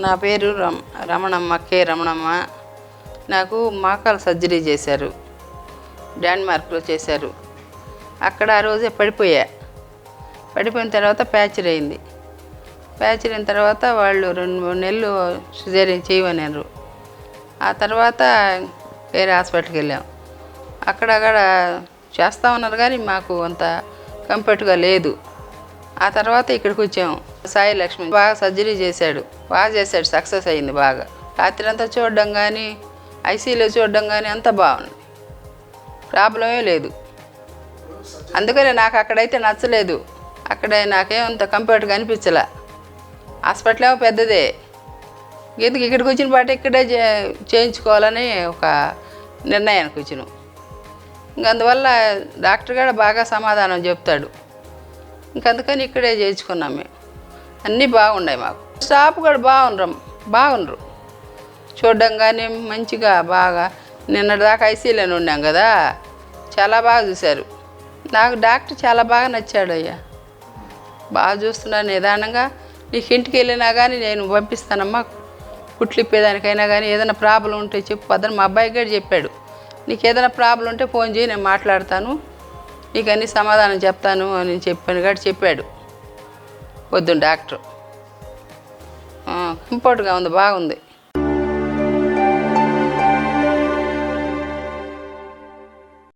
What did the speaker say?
నా పేరు రమణమ్మ, కె రమణమ్మ. నాకు మోకాలు సర్జరీ చేశారు, డెన్మార్క్లో చేశారు. అక్కడ ఆ రోజే పడిపోయిన తర్వాత ఫ్రాక్చర్ అయింది. ఫ్రాక్చర్ అయిన తర్వాత వాళ్ళు 2-3 నెలలు సిజేరియన్ చేయమన్నారు. ఆ తర్వాత వేరే హాస్పిటల్కి వెళ్ళాం. అక్కడ చేస్తా ఉన్నారు కానీ మాకు అంత కంఫర్ట్గా లేదు. ఆ తర్వాత ఇక్కడికి వచ్చాము. సాయి లక్ష్మి బాగా సర్జరీ చేశాడు, సక్సెస్ అయింది బాగా. రాత్రి అంతా చూడడం కానీ, ఐసీయూలో చూడడం కానీ అంతా బాగుంది, ప్రాబ్లమే లేదు. అందుకనే నాకు అక్కడైతే నచ్చలేదు. అక్కడ నాకేమంత కంఫర్ట్గా అనిపించలే. హాస్పిటల్ ఏమో పెద్దదే, ఎందుకు ఇక్కడికి వచ్చిన పాట ఇక్కడే చేయించుకోవాలని ఒక నిర్ణయానికి వచ్చినాం. అందువల్ల డాక్టర్ కూడా బాగా సమాధానం చెప్తాడు. అందుకని ఇక్కడే చేయించుకున్నాం మేము. అన్నీ బాగున్నాయి మాకు. స్టాఫ్ కూడా బాగుండ్రు చూడడం కానీ మంచిగా బాగా. నిన్నటిదాకా ఐసీయూలోనే ఉన్నాం కదా, చాలా బాగా చూశారు. నాకు డాక్టర్ చాలా బాగా నచ్చాడు అయ్యా, బాగా చూస్తున్నాను. నిదానంగా నీకు ఇంటికి వెళ్ళినా కానీ నేను పంపిస్తానమ్మా, కుట్లు ఇప్పేదానికైనా కానీ ఏదైనా ప్రాబ్లం ఉంటే చెప్పు. అతను మా అబ్బాయికి కూడా చెప్పాడు, నీకు ఏదైనా ప్రాబ్లం ఉంటే ఫోన్ చేయి, నేను మాట్లాడతాను, నీకు అన్ని సమాధానం చెప్తాను అని చెప్పాడు పొద్దున్న డాక్టర్. కంఫర్ట్గా ఉంది, బాగుంది.